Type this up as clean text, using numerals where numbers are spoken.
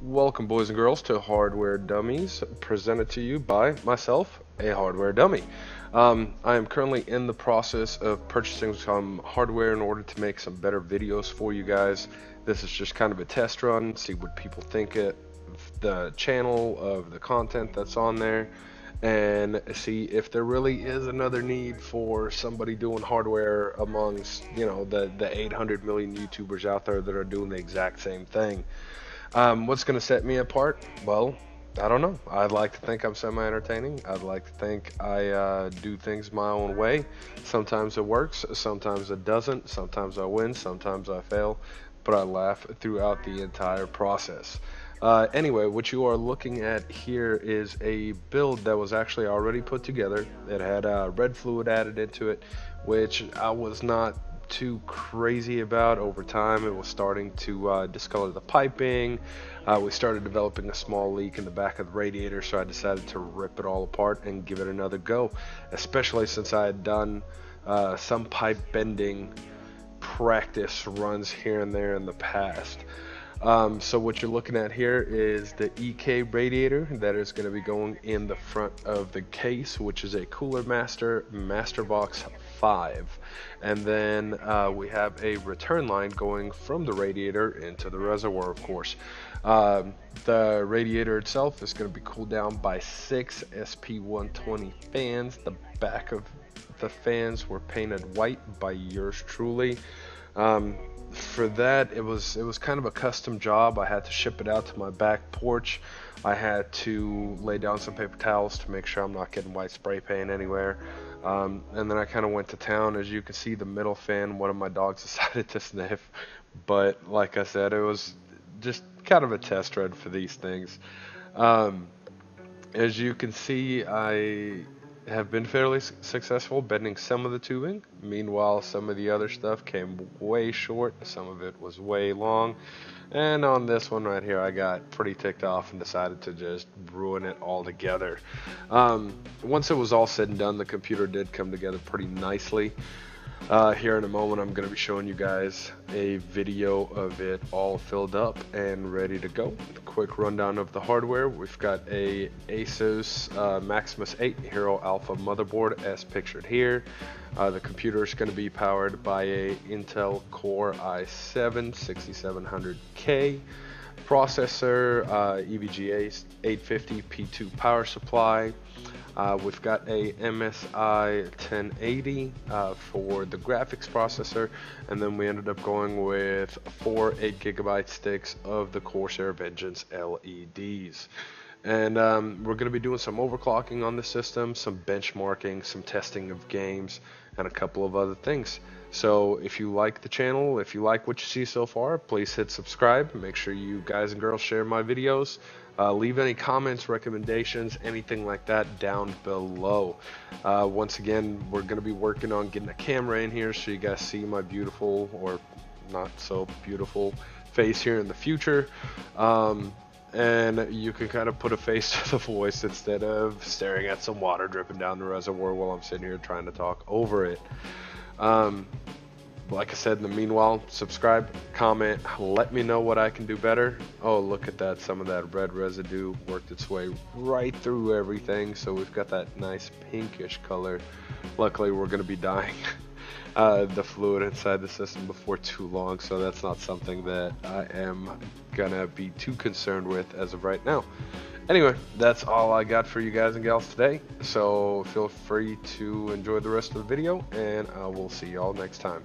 Welcome, boys and girls, to Hardware Dummies, presented to you by myself, a hardware dummy. I am currently in the process of purchasing some hardware in order to make some better videos for you guys. This is just kind of a test run, see what people think of the channel, of the content that's on there, and see if there really is another need for somebody doing hardware amongst, the 800 million YouTubers out there that are doing the exact same thing. What's going to set me apart? Well, I don't know. I'd like to think I'm semi-entertaining. I'd like to think I do things my own way. Sometimes it works, sometimes it doesn't. Sometimes I win, sometimes I fail, but I laugh throughout the entire process. Anyway, what you are looking at here is a build that was actually already put together. It had red fluid added into it, which I was not too crazy about. Over time it was starting to discolor the piping. We started developing a small leak in the back of the radiator, so I decided to rip it all apart and give it another go, especially since I had done some pipe bending practice runs here and there in the past. So what you're looking at here is the EK radiator that is going to be going in the front of the case, which is a Cooler Master Masterbox 5. And then we have a return line going from the radiator into the reservoir, of course. The radiator itself is going to be cooled down by 6 SP120 fans. The back of the fans were painted white by yours truly. For that, it was kind of a custom job. I had to ship it out to my back porch. I had to lay down some paper towels to make sure I'm not getting white spray paint anywhere. And then I kind of went to town. As you can see, the middle fan, one of my dogs decided to sniff. But like I said, it was just kind of a test run for these things. As you can see, I have been fairly successful bending some of the tubing. Meanwhile, some of the other stuff came way short, some of it was way long, and on this one right here I got pretty ticked off and decided to just ruin it altogether. Once it was all said and done, the computer did come together pretty nicely. Here in a moment I'm going to be showing you guys a video of it all filled up and ready to go. A quick rundown of the hardware. We've got a Asus Maximus 8 Hero Alpha motherboard as pictured here. The computer is going to be powered by a Intel Core i7 6700K processor, EVGA 850 P2 power supply. We've got a MSI 1080 for the graphics processor, and then we ended up going with 4 8GB sticks of the Corsair Vengeance LEDs. And we're going to be doing some overclocking on the system, some benchmarking, some testing of games, and a couple of other things. So if you like the channel, if you like what you see so far, please hit subscribe. Make sure you guys and girls share my videos. Leave any comments, recommendations, anything like that down below. Once again, we're going to be working on getting a camera in here so you guys see my beautiful or not so beautiful face here in the future. And you can kind of put a face to the voice instead of staring at some water dripping down the reservoir while I'm sitting here trying to talk over it. Like I said, in the meanwhile, subscribe, comment, let me know what I can do better. Oh, look at that. Some of that red residue worked its way right through everything, so we've got that nice pinkish color. Luckily, we're going to be dyeing the fluid inside the system before too long, so that's not something that I am going to be too concerned with as of right now. Anyway, that's all I got for you guys and gals today, so feel free to enjoy the rest of the video, and I will see y'all next time.